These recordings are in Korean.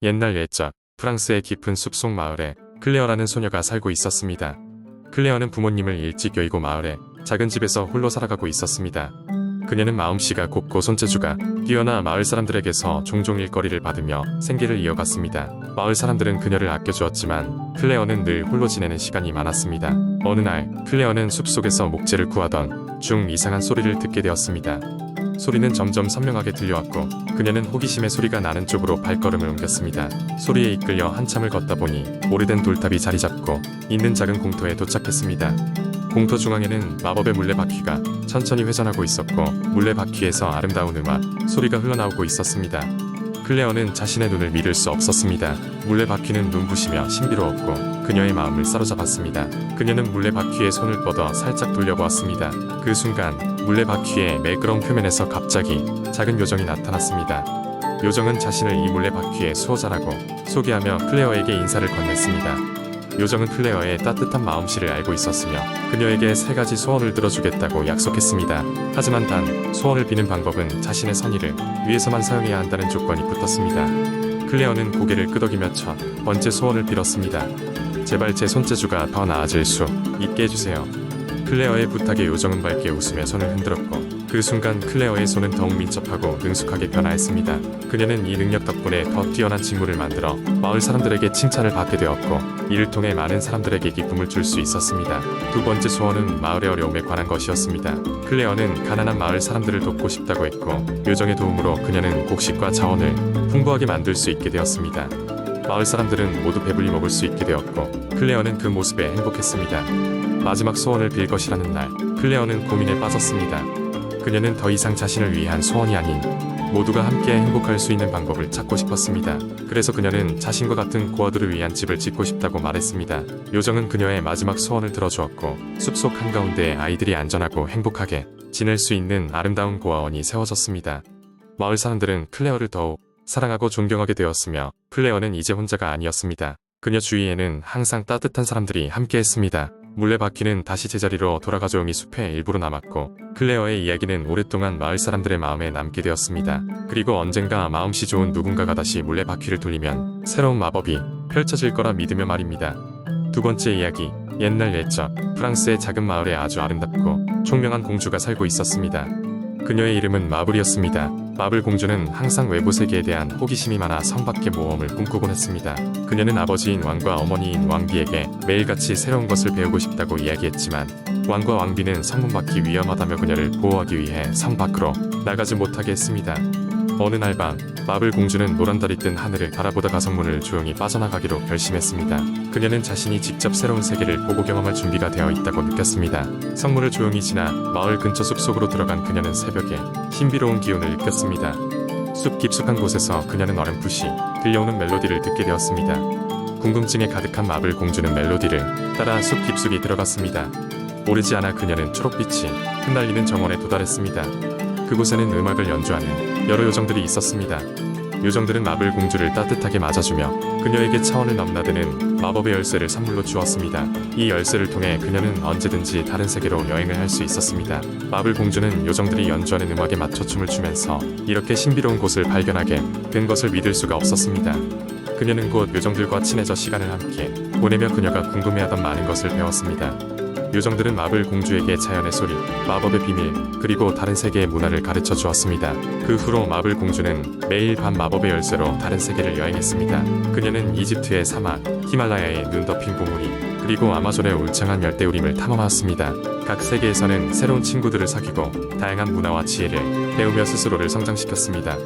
옛날 옛적 프랑스의 깊은 숲속 마을에 클레어라는 소녀가 살고 있었습니다. 클레어는 부모님을 일찍 여의고 마을에 작은 집에서 홀로 살아가고 있었습니다. 그녀는 마음씨가 곱고 손재주가 뛰어나 마을 사람들에게서 종종 일거리를 받으며 생계를 이어갔습니다. 마을 사람들은 그녀를 아껴주었지만 클레어는 늘 홀로 지내는 시간이 많았습니다. 어느 날 클레어는 숲속에서 목재를 구하던 중 이상한 소리를 듣게 되었습니다. 소리는 점점 선명하게 들려왔고 그녀는 호기심에 소리가 나는 쪽으로 발걸음을 옮겼습니다. 소리에 이끌려 한참을 걷다 보니 오래된 돌탑이 자리 잡고 있는 작은 공터에 도착했습니다. 공터 중앙에는 마법의 물레바퀴가 천천히 회전하고 있었고 물레바퀴에서 아름다운 음악, 소리가 흘러나오고 있었습니다. 클레어는 자신의 눈을 믿을 수 없었습니다. 물레바퀴는 눈부시며 신비로웠고 그녀의 마음을 사로잡았습니다. 그녀는 물레바퀴에 손을 뻗어 살짝 돌려보았습니다. 그 순간 물레바퀴의 매끄러운 표면에서 갑자기 작은 요정이 나타났습니다. 요정은 자신을 이 물레바퀴의 수호자라고 소개하며 클레어에게 인사를 건넸습니다. 요정은 클레어의 따뜻한 마음씨를 알고 있었으며 그녀에게 3가지 소원을 들어주겠다고 약속했습니다. 하지만 단 소원을 비는 방법은 자신의 선의를 위해서만 사용해야 한다는 조건이 붙었습니다. 클레어는 고개를 끄덕이며 첫 번째 소원을 빌었습니다. 제발 제 손재주가 더 나아질 수 있게 해주세요. 클레어의 부탁에 요정은 밝게 웃으며 손을 흔들었고 그 순간 클레어의 손은 더욱 민첩하고 능숙하게 변화했습니다. 그녀는 이 능력 덕분에 더 뛰어난 직무를 만들어 마을 사람들에게 칭찬을 받게 되었고 이를 통해 많은 사람들에게 기쁨을 줄 수 있었습니다. 두 번째 소원은 마을의 어려움에 관한 것이었습니다. 클레어는 가난한 마을 사람들을 돕고 싶다고 했고 요정의 도움으로 그녀는 곡식과 자원을 풍부하게 만들 수 있게 되었습니다. 마을 사람들은 모두 배불리 먹을 수 있게 되었고 클레어는 그 모습에 행복했습니다. 마지막 소원을 빌 것이라는 날 클레어는 고민에 빠졌습니다. 그녀는 더 이상 자신을 위한 소원이 아닌 모두가 함께 행복할 수 있는 방법을 찾고 싶었습니다. 그래서 그녀는 자신과 같은 고아들을 위한 집을 짓고 싶다고 말했습니다. 요정은 그녀의 마지막 소원을 들어주었고 숲속 한가운데에 아이들이 안전하고 행복하게 지낼 수 있는 아름다운 고아원이 세워졌습니다. 마을 사람들은 클레어를 더욱 사랑하고 존경하게 되었으며 클레어는 이제 혼자가 아니었습니다. 그녀 주위에는 항상 따뜻한 사람들이 함께했습니다. 물레바퀴는 다시 제자리로 돌아가 조용히 숲의 일부로 남았고 클레어의 이야기는 오랫동안 마을 사람들의 마음에 남게 되었습니다. 그리고 언젠가 마음씨 좋은 누군가가 다시 물레바퀴를 돌리면 새로운 마법이 펼쳐질 거라 믿으며 말입니다. 두 번째 이야기, 옛날 옛적 프랑스의 작은 마을에 아주 아름답고 총명한 공주가 살고 있었습니다. 그녀의 이름은 마블이었습니다. 마블 공주는 항상 외부 세계에 대한 호기심이 많아 성밖의 모험을 꿈꾸곤 했습니다. 그녀는 아버지인 왕과 어머니인 왕비에게 매일같이 새로운 것을 배우고 싶다고 이야기했지만 왕과 왕비는 성문 밖이 위험하다며 그녀를 보호하기 위해 성 밖으로 나가지 못하게 했습니다. 어느 날 밤 마블 공주는 노란 달이 뜬 하늘을 바라보다가 성문을 조용히 빠져나가기로 결심했습니다. 그녀는 자신이 직접 새로운 세계를 보고 경험할 준비가 되어 있다고 느꼈습니다. 성문을 조용히 지나 마을 근처 숲속으로 들어간 그녀는 새벽에 신비로운 기운을 느꼈습니다. 숲 깊숙한 곳에서 그녀는 어렴풋이 들려오는 멜로디를 듣게 되었습니다. 궁금증에 가득한 마블 공주는 멜로디를 따라 숲 깊숙이 들어갔습니다. 오르지 않아 그녀는 초록빛이 흩날리는 정원에 도달했습니다. 그곳에는 음악을 연주하는 여러 요정들이 있었습니다. 요정들은 마블 공주를 따뜻하게 맞아주며 그녀에게 차원을 넘나드는 마법의 열쇠를 선물로 주었습니다. 이 열쇠를 통해 그녀는 언제든지 다른 세계로 여행을 할 수 있었습니다. 마블 공주는 요정들이 연주하는 음악에 맞춰 춤을 추면서 이렇게 신비로운 곳을 발견하게 된 것을 믿을 수가 없었습니다. 그녀는 곧 요정들과 친해져 시간을 함께 보내며 그녀가 궁금해하던 많은 것을 배웠습니다. 요정들은 마블 공주에게 자연의 소리, 마법의 비밀, 그리고 다른 세계의 문화를 가르쳐 주었습니다. 그 후로 마블 공주는 매일 밤 마법의 열쇠로 다른 세계를 여행했습니다. 그녀는 이집트의 사막, 히말라야의 눈 덮인 봉우리, 그리고 아마존의 울창한 열대우림을 탐험하였습니다. 각 세계에서는 새로운 친구들을 사귀고 다양한 문화와 지혜를 배우며 스스로를 성장시켰습니다.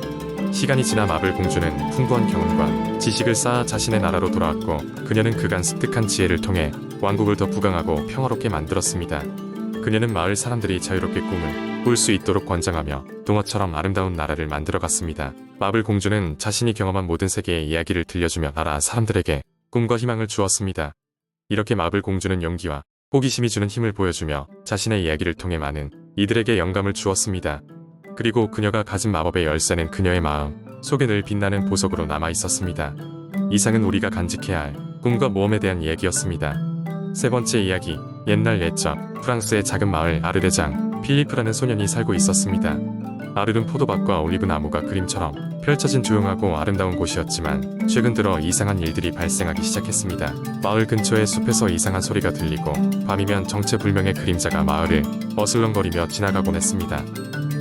시간이 지나 마블 공주는 풍부한 경험과 지식을 쌓아 자신의 나라로 돌아왔고 그녀는 그간 습득한 지혜를 통해 왕국을 더 부강하고 평화롭게 만들었습니다. 그녀는 마을 사람들이 자유롭게 꿈을 꿀 수 있도록 권장하며 동화처럼 아름다운 나라를 만들어갔습니다. 마블 공주는 자신이 경험한 모든 세계의 이야기를 들려주며 나라 사람들에게 꿈과 희망을 주었습니다. 이렇게 마블 공주는 용기와 호기심이 주는 힘을 보여주며 자신의 이야기를 통해 많은 이들에게 영감을 주었습니다. 그리고 그녀가 가진 마법의 열쇠는 그녀의 마음 속에 늘 빛나는 보석으로 남아 있었습니다. 이상은 우리가 간직해야 할 꿈과 모험에 대한 이야기였습니다. 세 번째 이야기, 옛날 옛적 프랑스의 작은 마을 아르데장 필리프라는 소년이 살고 있었습니다. 아르른 포도밭과 올리브 나무가 그림처럼 펼쳐진 조용하고 아름다운 곳이었지만 최근 들어 이상한 일들이 발생하기 시작했습니다. 마을 근처의 숲에서 이상한 소리가 들리고 밤이면 정체불명의 그림자가 마을을 어슬렁거리며 지나가곤 했습니다.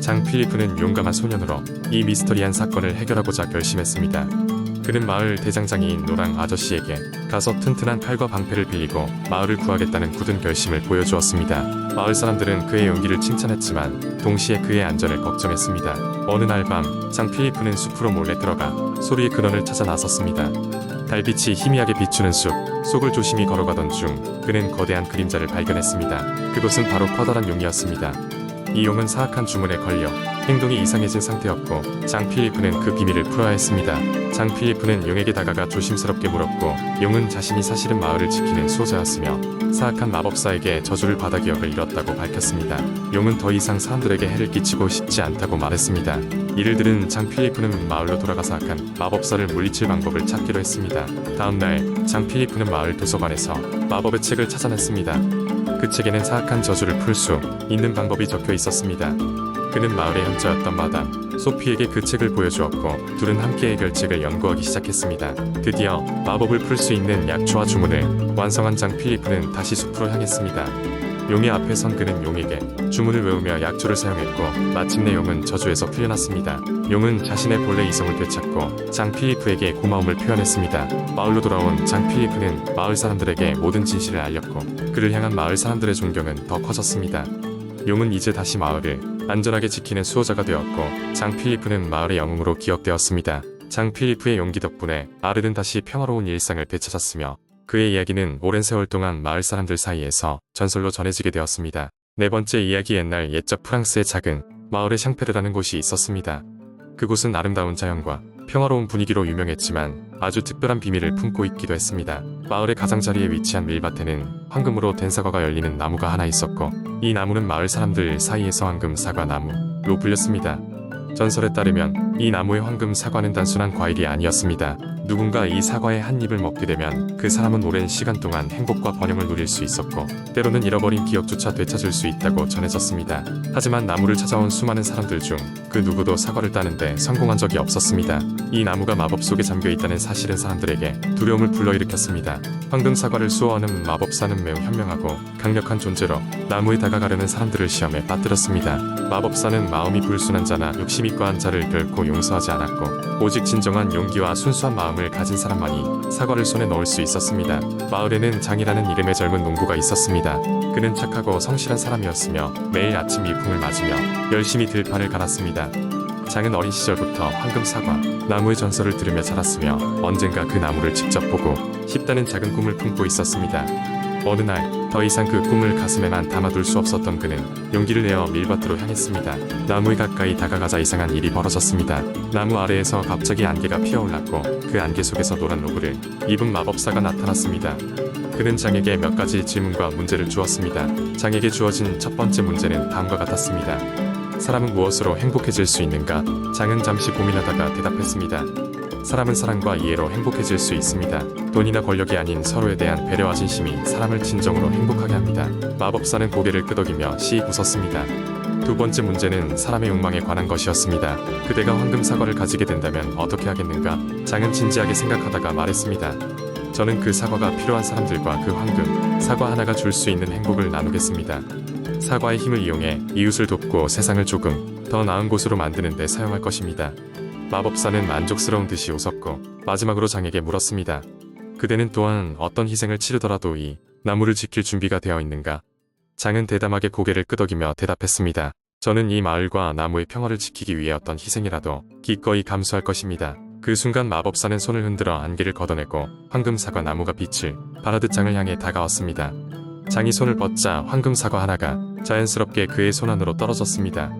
장 필리프는 용감한 소년으로 이 미스터리한 사건을 해결하고자 결심했습니다. 그는 마을 대장장이인 노랑 아저씨에게 가서 튼튼한 칼과 방패를 빌리고 마을을 구하겠다는 굳은 결심을 보여주었습니다. 마을 사람들은 그의 용기를 칭찬했지만 동시에 그의 안전을 걱정했습니다. 어느 날 밤, 장 필리프는 숲으로 몰래 들어가 소리의 근원을 찾아 나섰습니다. 달빛이 희미하게 비추는 숲 속을 조심히 걸어가던 중 그는 거대한 그림자를 발견했습니다. 그것은 바로 커다란 용이었습니다. 이 용은 사악한 주문에 걸려 행동이 이상해진 상태였고 장 필리프는 그 비밀을 풀어야 했습니다. 장 필리프는 용에게 다가가 조심스럽게 물었고 용은 자신이 사실은 마을을 지키는 수호자였으며 사악한 마법사에게 저주를 받아 기억을 잃었다고 밝혔습니다. 용은 더 이상 사람들에게 해를 끼치고 싶지 않다고 말했습니다. 이를 들은 장 필리프는 마을로 돌아가 사악한 마법사를 물리칠 방법을 찾기로 했습니다. 다음날 장 필리프는 마을 도서관에서 마법의 책을 찾아냈습니다. 그 책에는 사악한 저주를 풀 수 있는 방법이 적혀 있었습니다. 그는 마을의 현자였던 마담 소피에게 그 책을 보여주었고 둘은 함께 해결책을 연구하기 시작했습니다. 드디어 마법을 풀 수 있는 약초와 주문을 완성한 장 필리프는 다시 숲으로 향했습니다. 용의 앞에 선 그는 용에게 주문을 외우며 약초를 사용했고 마침내 용은 저주에서 풀려났습니다. 용은 자신의 본래 이성을 되찾고 장 필리프에게 고마움을 표현했습니다. 마을로 돌아온 장 필리프는 마을 사람들에게 모든 진실을 알렸고 그를 향한 마을 사람들의 존경은 더 커졌습니다. 용은 이제 다시 마을을 안전하게 지키는 수호자가 되었고 장 필리프는 마을의 영웅으로 기억되었습니다. 장 필리프의 용기 덕분에 아르는 다시 평화로운 일상을 되찾았으며 그의 이야기는 오랜 세월 동안 마을 사람들 사이에서 전설로 전해지게 되었습니다. 네 번째 이야기 옛날 옛적 프랑스의 작은 마을에 샹페르라는 곳이 있었습니다. 그곳은 아름다운 자연과 평화로운 분위기로 유명했지만 아주 특별한 비밀을 품고 있기도 했습니다. 마을의 가장자리에 위치한 밀밭에는 황금으로 된 사과가 열리는 나무가 하나 있었고 이 나무는 마을 사람들 사이에서 황금 사과 나무로 불렸습니다. 전설에 따르면 이 나무의 황금 사과는 단순한 과일이 아니었습니다. 누군가 이 사과의 한 입을 먹게 되면 그 사람은 오랜 시간 동안 행복과 번영을 누릴 수 있었고 때로는 잃어버린 기억조차 되찾을 수 있다고 전해졌습니다. 하지만 나무를 찾아온 수많은 사람들 중 그 누구도 사과를 따는데 성공한 적이 없었습니다. 이 나무가 마법 속에 잠겨 있다는 사실은 사람들에게 두려움을 불러일으켰습니다. 황금 사과를 수호하는 마법사는 매우 현명하고 강력한 존재로 나무에 다가가려는 사람들을 시험에 빠뜨렸습니다. 마법사는 마음이 불순한 자나 욕심이 과한 자를 결코 용서하지 않았고 오직 진정한 용기와 순수한 마음을 가진 사람만이 사과를 손에 넣을 수 있었습니다. 마을에는 장이라는 이름의 젊은 농부가 있었습니다. 그는 착하고 성실한 사람이었으며 매일 아침 일풍을 맞으며 열심히 들판을 갈았습니다. 장은 어린 시절부터 황금 사과 나무의 전설을 들으며 자랐으며 언젠가 그 나무를 직접 보고 싶다는 작은 꿈을 품고 있었습니다. 어느 날 더 이상 그 꿈을 가슴에만 담아둘 수 없었던 그는 용기를 내어 밀밭으로 향했습니다. 나무에 가까이 다가가자 이상한 일이 벌어졌습니다. 나무 아래에서 갑자기 안개가 피어올랐고 그 안개 속에서 노란 로브를 입은 마법사가 나타났습니다. 그는 장에게 몇 가지 질문과 문제를 주었습니다. 장에게 주어진 첫 번째 문제는 다음과 같았습니다. 사람은 무엇으로 행복해질 수 있는가? 장은 잠시 고민하다가 대답했습니다. 사람은 사랑과 이해로 행복해질 수 있습니다. 돈이나 권력이 아닌 서로에 대한 배려와 진심이 사람을 진정으로 행복하게 합니다. 마법사는 고개를 끄덕이며 씩 웃었습니다. 두 번째 문제는 사람의 욕망에 관한 것이었습니다. 그대가 황금 사과를 가지게 된다면 어떻게 하겠는가? 장은 진지하게 생각하다가 말했습니다. 저는 그 사과가 필요한 사람들과 그 황금 사과 하나가 줄 수 있는 행복을 나누겠습니다. 사과의 힘을 이용해 이웃을 돕고 세상을 조금 더 나은 곳으로 만드는 데 사용할 것입니다. 마법사는 만족스러운 듯이 웃었고 마지막으로 장에게 물었습니다. 그대는 또한 어떤 희생을 치르더라도 이 나무를 지킬 준비가 되어 있는가? 장은 대담하게 고개를 끄덕이며 대답했습니다. 저는 이 마을과 나무의 평화를 지키기 위해 어떤 희생이라도 기꺼이 감수할 것입니다. 그 순간 마법사는 손을 흔들어 안개를 걷어내고 황금 사과 나무가 빛을 발하듯 장을 향해 다가왔습니다. 장이 손을 뻗자 황금 사과 하나가 자연스럽게 그의 손 안으로 떨어졌습니다.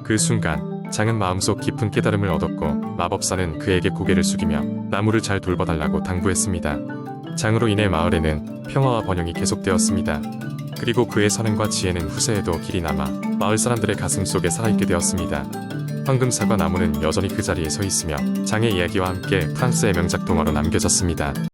그 순간 장은 마음속 깊은 깨달음을 얻었고 마법사는 그에게 고개를 숙이며 나무를 잘 돌봐달라고 당부했습니다. 장으로 인해 마을에는 평화와 번영이 계속되었습니다. 그리고 그의 선행과 지혜는 후세에도 길이 남아 마을 사람들의 가슴 속에 살아있게 되었습니다. 황금 사과 나무는 여전히 그 자리에 서 있으며 장의 이야기와 함께 프랑스의 명작 동화로 남겨졌습니다.